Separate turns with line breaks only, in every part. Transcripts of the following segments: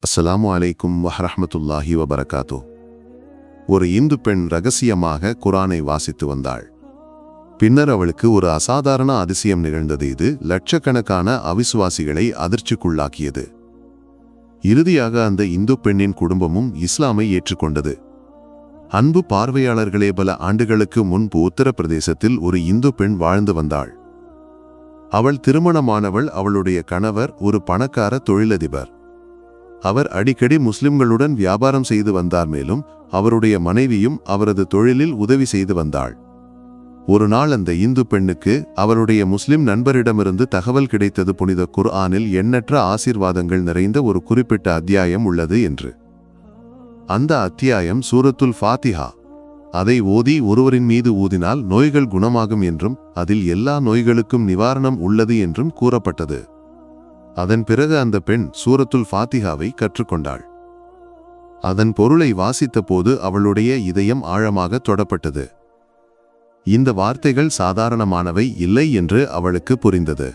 அஸ்ஸலாமு அலைக்கும் வஹ்ரஹ்மத்துல்லாஹி வபரகாத்து. ஒரு இந்து பெண் ரகசியமாக குரானை வாசித்து வந்தாள். பின்னர் அவளுக்கு ஒரு அசாதாரண அதிசயம் நிகழ்ந்தது. இது லட்சக்கணக்கான அவிசுவாசிகளை அதிர்ச்சிக்குள்ளாக்கியது. இறுதியாக அந்த இந்து பெண்ணின் குடும்பமும் இஸ்லாமை ஏற்றுக்கொண்டது. அன்பு பார்வையாளர்களே, பல ஆண்டுகளுக்கு முன்பு உத்தரப்பிரதேசத்தில் ஒரு இந்து பெண் வாழ்ந்து வந்தாள். அவள் திருமணமானவள். அவளுடைய கணவர் ஒரு பணக்கார தொழிலதிபர். அவர் அடிக்கடி முஸ்லிம்களுடன் வியாபாரம் செய்து வந்தார். மேலும் அவருடைய மனைவியும் அவரது தொழிலில் உதவி செய்து வந்தாள். ஒரு நாள் அந்த இந்து பெண்ணுக்கு அவருடைய முஸ்லிம் நண்பரிடமிருந்து தகவல் கிடைத்தது. புனித குர்ஆனில் எண்ணற்ற ஆசீர்வாதங்கள் நிறைந்த ஒரு குறிப்பிட்ட அத்தியாயம் உள்ளது என்று. அந்த அத்தியாயம் சூரத்துல் ஃபாத்திஹா. அதை ஓதி ஒருவரின் மீது ஊதினால் நோய்கள் குணமாகும் என்றும் அதில் எல்லா நோய்களுக்கும் நிவாரணம் உள்ளது என்றும் கூறப்பட்டது. அதன் பிறகு அந்த பெண் சூரத்துல் ஃபாத்திஹாவை கற்றுக்கொண்டாள். அதன் பொருளை வாசித்த போது அவளுடைய இதயம் ஆழமாக தொடப்பட்டது. இந்த வார்த்தைகள் சாதாரணமானவை இல்லை என்று அவளுக்கு புரிந்தது.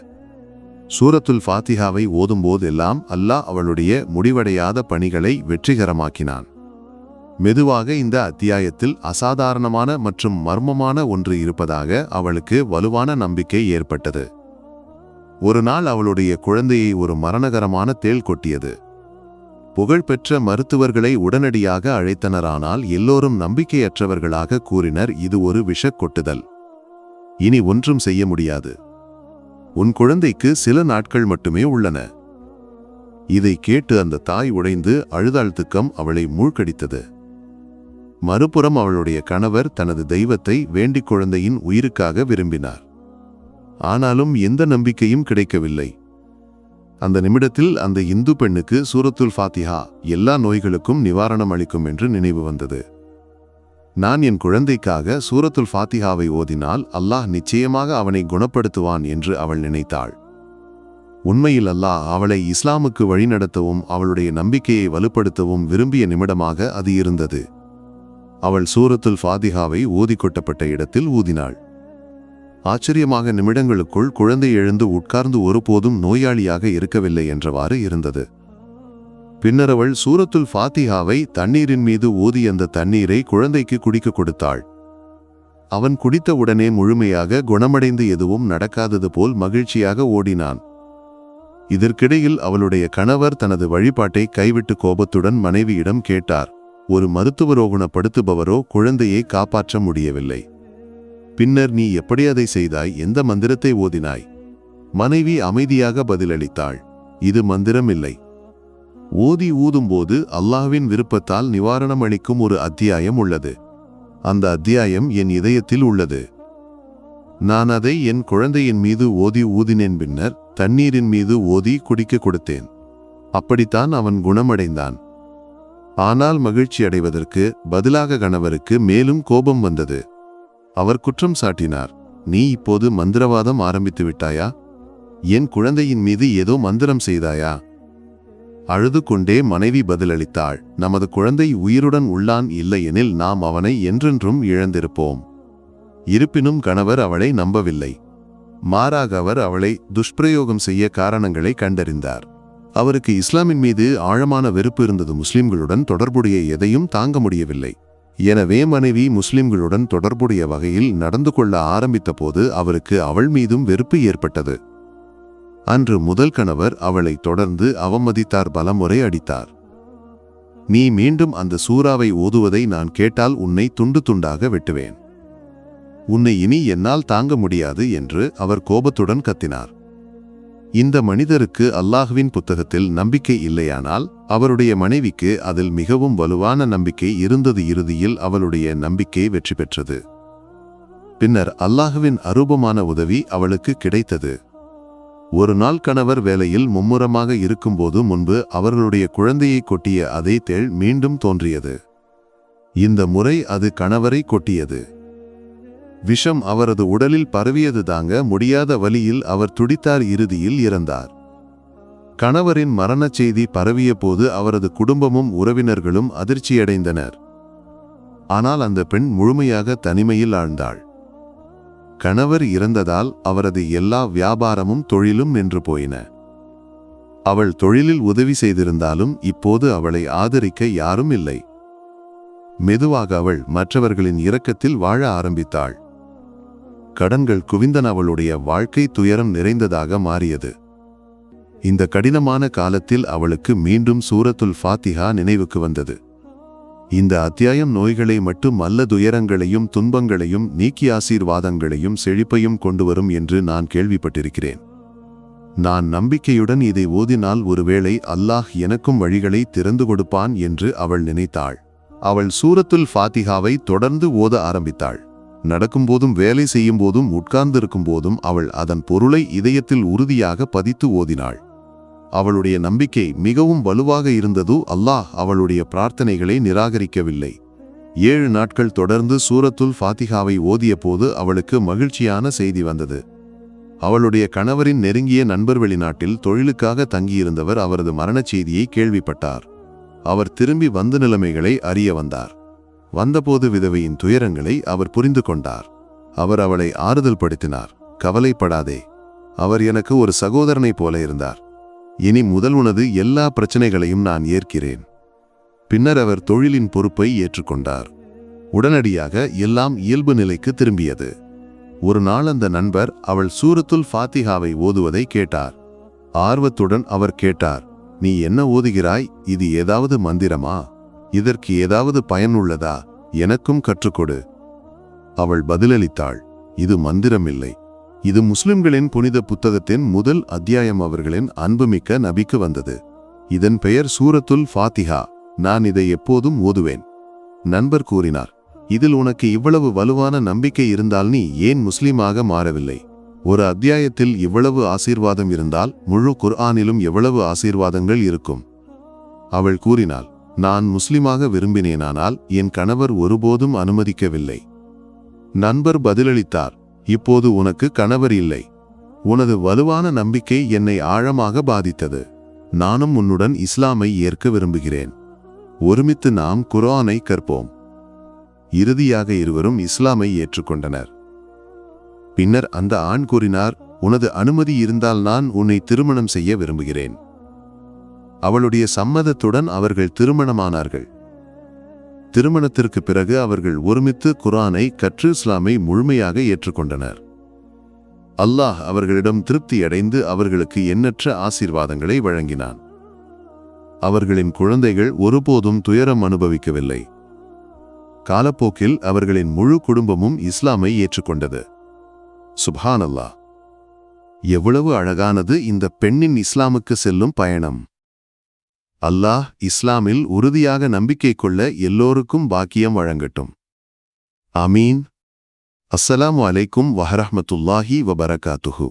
சூரத்துல் ஃபாத்திஹாவை ஓதும்போதெல்லாம் அல்லாஹ் அவளுடைய முடிவடையாத பணிகளை வெற்றிகரமாக்கினான். மெதுவாக இந்த அத்தியாயத்தில் அசாதாரணமான மற்றும் மர்மமான ஒன்று இருப்பதாக அவளுக்கு வலுவான நம்பிக்கை ஏற்பட்டது. ஒரு நாள் அவளுடைய குழந்தையை ஒரு மரணகரமான தேள் கொட்டியது. புகழ்பெற்ற மருத்துவர்களை உடனடியாக அழைத்தனர். ஆனால் எல்லோரும் நம்பிக்கையற்றவர்களாக கூறினர், இது ஒரு விஷக் கொட்டுதல், இனி ஒன்றும் செய்ய முடியாது, உன் குழந்தைக்கு சில நாட்கள் மட்டுமே உள்ளன. இதை கேட்டு அந்த தாய் உடைந்து அழுதாள். துக்கம் அவளை மூழ்கடித்தது. மறுபுறம் அவளுடைய கணவர் தனது தெய்வத்தை வேண்டிக் குழந்தையின் உயிருக்காக விரும்பினார். ஆனாலும் எந்த நம்பிக்கையும் கிடைக்கவில்லை. அந்த நிமிடத்தில் அந்த இந்து பெண்ணுக்கு சூரத்துல் ஃபாத்திஹா எல்லா நோய்களுக்கும் நிவாரணம் அளிக்கும் என்று நினைவு வந்தது. நான் என் குழந்தைக்காக சூரத்துல் ஃபாத்திஹாவை ஓதினால் அல்லாஹ் நிச்சயமாக அவனை குணப்படுத்துவான் என்று அவள் நினைத்தாள். உண்மையில் அல்லாஹ் அவளை இஸ்லாமுக்கு வழிநடத்தவும் அவளுடைய நம்பிக்கையை வலுப்படுத்தவும் விரும்பிய நிமிடமாக அது இருந்தது. அவள் சூரத்துல் ஃபாத்திஹாவை ஓதிக்கொட்டப்பட்ட இடத்தில் ஊதினாள். ஆச்சரியமாக நிமிடங்களுக்குள் குழந்தை எழுந்து உட்கார்ந்து ஒருபோதும் நோயாளியாக இருக்கவில்லை என்றவாறு இருந்தது. பின்னர் அவள் சூரத்துல் ஃபாத்திஹாவை தண்ணீரின் மீது ஊதி அந்த தண்ணீரை குழந்தைக்கு குடிக்க கொடுத்தாள். அவன் குடித்த உடனே முழுமையாக குணமடைந்து எதுவும் நடக்காதது போல் மகிழ்ச்சியாக ஓடினான். இதற்கிடையில் அவளுடைய கணவர் தனது வழிபாட்டை கைவிட்டு கோபத்துடன் மனைவியிடம் கேட்டார். ஒரு மருத்துவரோ குணப்படுத்துபவரோ குழந்தையை காப்பாற்ற முடியவில்லை. பின்னர் நீ எப்படி அதை செய்தாய்? எந்த மந்திரத்தை ஓதினாய்? மனைவி அமைதியாக பதிலளித்தாள், இது மந்திரம் இல்லை. ஓதி ஊதும்போது அல்லாஹ்வின் விருப்பத்தால் நிவாரணம் அளிக்கும் ஒரு அத்தியாயம் உள்ளது. அந்த அத்தியாயம் என் இதயத்தில் உள்ளது. நான் அதை என் குழந்தையின் மீது ஓதி ஊதினேன். பின்னர் தண்ணீரின் மீது ஓதி குடிக்க கொடுத்தேன். அப்படித்தான் அவன் குணமடைந்தான். ஆனால் மகிழ்ச்சி அடைவதற்கு பதிலாக கணவருக்கு மேலும் கோபம் வந்தது. அவர் குற்றம் சாட்டினார், நீ இப்போது மந்திரவாதம் ஆரம்பித்து விட்டாயா? என் குழந்தையின் மீது ஏதோ மந்திரம் செய்தாயா? அழுது கொண்டே மனைவி பதிலளித்தாள், நமது குழந்தை உயிருடன் உள்ளான், இல்லையெனில் நாம் அவனை என்றென்றும் இழந்திருப்போம். இருப்பினும் கணவர் அவளை நம்பவில்லை. மாறாக அவர் அவளை துஷ்பிரயோகம் செய்ய காரணங்களை கண்டறிந்தார். அவருக்கு இஸ்லாமின் மீது ஆழமான வெறுப்பு இருந்தது. முஸ்லிம்களுடன் தொடர்புடைய எதையும் தாங்க முடியவில்லை. எனவே மனைவி முஸ்லிம்களுடன் தொடர்புடைய வகையில் நடந்து கொள்ள ஆரம்பித்த போது அவருக்கு அவள் மீதும் வெறுப்பு ஏற்பட்டது. அன்று முதல் கணவர் அவளை தொடர்ந்து அவமதித்தார், பலமுறை அடித்தார். நீ மீண்டும் அந்த சூறாவை ஓதுவதை நான் கேட்டால் உன்னை துண்டு துண்டாக வெட்டுவேன், உன்னை இனி என்னால் தாங்க முடியாது என்று அவர் கோபத்துடன் கத்தினார். இந்த மனிதருக்கு அல்லாஹ்வின் புத்தகத்தில் நம்பிக்கை இல்லையானால் அவருடைய மனைவிக்கு அதில் மிகவும் வலுவான நம்பிக்கை இருந்தது. இறுதியில் அவளுடைய நம்பிக்கை வெற்றி பெற்றது. பின்னர் அல்லாஹ்வின் அரூபமான உதவி அவளுக்கு கிடைத்தது. ஒரு நாள் கணவர் வேலையில் மும்முரமாக இருக்கும்போது முன்பு அவர்களுடைய குழந்தையை கொட்டிய அதே தேள் மீண்டும் தோன்றியது. இந்த முறை அது கணவரை கொட்டியது. விஷம் அவரது உடலில் பரவியது. தாங்க முடியாத வலியில் அவர் துடித்தார். இறுதியில் இறந்தார். கணவரின் மரணச் செய்தி பரவிய போது அவரது குடும்பமும் உறவினர்களும் அதிர்ச்சியடைந்தனர். ஆனால் அந்த பெண் முழுமையாக தனிமையில் ஆழ்ந்தாள். கணவர் இறந்ததால் அவரது எல்லா வியாபாரமும் தொழிலும் நின்று போயின. அவள் தொழிலில் உதவி செய்திருந்தாலும் இப்போது அவளை ஆதரிக்க யாரும் இல்லை. மெதுவாக அவள் மற்றவர்களின் இரக்கத்தில் வாழ ஆரம்பித்தாள். கடன்கள் குவிந்தன. அவளுடைய வாழ்க்கை துயரம் நிறைந்ததாக மாறியது. இந்த கடினமான காலத்தில் அவளுக்கு மீண்டும் சூரத்துல் ஃபாத்திஹா நினைவுக்கு வந்தது. இந்த அத்தியாயம் நோய்களை மட்டும் அல்ல, துயரங்களையும் துன்பங்களையும் நீக்கி ஆசீர்வாதங்களையும் செழிப்பையும் கொண்டுவரும் என்று நான் கேள்விப்பட்டிருக்கிறேன். நான் நம்பிக்கையுடன் இதை ஓதினால் ஒருவேளை அல்லாஹ் எனக்கும் வழிகளை திறந்து கொடுப்பான் என்று அவள் நினைத்தாள். அவள் சூரத்துல் ஃபாத்திஹாவை தொடர்ந்து ஓத ஆரம்பித்தாள். நடக்கும்போதும் வேலை செய்யும் போதும் உட்கார்ந்திருக்கும் போதும் அவள் அதன் பொருளை இதயத்தில் உறுதியாக பதித்து ஓதினாள். அவளுடைய நம்பிக்கை மிகவும் வலுவாக இருந்தது. அல்லாஹ் அவளுடைய பிரார்த்தனைகளை நிராகரிக்கவில்லை. 7 நாட்கள் தொடர்ந்து சூரத்துல் ஃபாத்திஹாவை ஓதிய போது அவளுக்கு மகிழ்ச்சியான செய்தி வந்தது. அவளுடைய கணவரின் நெருங்கிய நண்பர் வெளிநாட்டில் தொழிலுக்காக தங்கியிருந்தவர் அவரது மரணச் செய்தியை கேள்விப்பட்டார். அவர் திரும்பி வந்த நிலைமைகளை அறிய வந்தார். வந்தபோது விதவையின் துயரங்களை அவர் புரிந்து கொண்டார். அவர் அவளை ஆறுதல் படுத்தினார். கவலைப்படாதே, அவர் எனக்கு ஒரு சகோதரனைப் போல இருந்தார். இனி முதல் உனது எல்லா பிரச்சனைகளையும் நான் ஏற்கிறேன். பின்னர் அவர் தொழிலின் பொறுப்பை ஏற்றுக்கொண்டார். உடனடியாக எல்லாம் இயல்பு நிலைக்கு திரும்பியது. ஒரு நாள் அந்த நண்பர் அவள் சூரத்துல் ஃபாத்திஹாவை ஓதுவதை கேட்டார். ஆர்வத்துடன் அவர் கேட்டார், நீ என்ன ஓதுகிறாய்? இது ஏதாவது மந்திரமா? இதற்கு ஏதாவது பயனுள்ளதா? எனக்கும் கற்றுக்கொடு. அவள் பதிலளித்தாள், இது மந்திரமில்லை. இது முஸ்லிம்களின் புனித புத்தகத்தின் முதல் அத்தியாயம். அவர்களின் அன்புமிக்க நபிக்கு வந்தது. இதன் பெயர் சூரத்துல் ஃபாத்திஹா. நான் இதை எப்போதும் ஓதுவேன். நண்பர் கூறினார், இதில் உனக்கு இவ்வளவு வலுவான நம்பிக்கை இருந்தால் நீ ஏன் முஸ்லிமாக மாறவில்லை? ஒரு அத்தியாயத்தில் இவ்வளவு ஆசீர்வாதம் இருந்தால் முழு குர்ஆனிலும் எவ்வளவு ஆசீர்வாதங்கள் இருக்கும்? அவள் கூறினாள், நான் முஸ்லிமாக விரும்பினேனானால் என் கணவர் ஒருபோதும் அனுமதிக்கவில்லை. நண்பர் பதிலளித்தார், இப்போது உனக்கு கணவர் இல்லை. உனது வலுவான நம்பிக்கை என்னை ஆழமாக பாதித்தது. நானும் உன்னுடன் இஸ்லாமை ஏற்க விரும்புகிறேன். ஒருமித்து நாம் குர்ஆனை கற்போம். இறுதியாக இருவரும் இஸ்லாமை ஏற்றுக்கொண்டனர். பின்னர் அந்த ஆண் கூறினார், உனது அனுமதி இருந்தால் நான் உன்னை திருமணம் செய்ய விரும்புகிறேன். அவளுடைய சம்மதத்துடன் அவர்கள் திருமணமானார்கள். திருமணத்திற்கு பிறகு அவர்கள் ஒருமித்து குர்ஆனை கற்று இஸ்லாமை முழுமையாக ஏற்றுக்கொண்டனர். அல்லாஹ் அவர்களிடம் திருப்தியடைந்து அவர்களுக்கு எண்ணற்ற ஆசீர்வாதங்களை வழங்கினான். அவர்களின் குழந்தைகள் ஒருபோதும் துயரம் அனுபவிக்கவில்லை. காலப்போக்கில் அவர்களின் முழு குடும்பமும் இஸ்லாமை ஏற்றுக்கொண்டது. சுப்ஹானல்லாஹ்! எவ்வளவு அழகானது இந்த பெண்ணின் இஸ்லாமுக்கு செல்லும் பயணம்! அல்லாஹ் இஸ்லாமில் உறுதியாக நம்பிக்கை கொள்ள எல்லோருக்கும் பாக்கியம் வழங்கட்டும். ஆமீன். அஸ்ஸலாமு அலைக்கும் வரஹ்மத்துல்லாஹி வபரகாத்துஹு.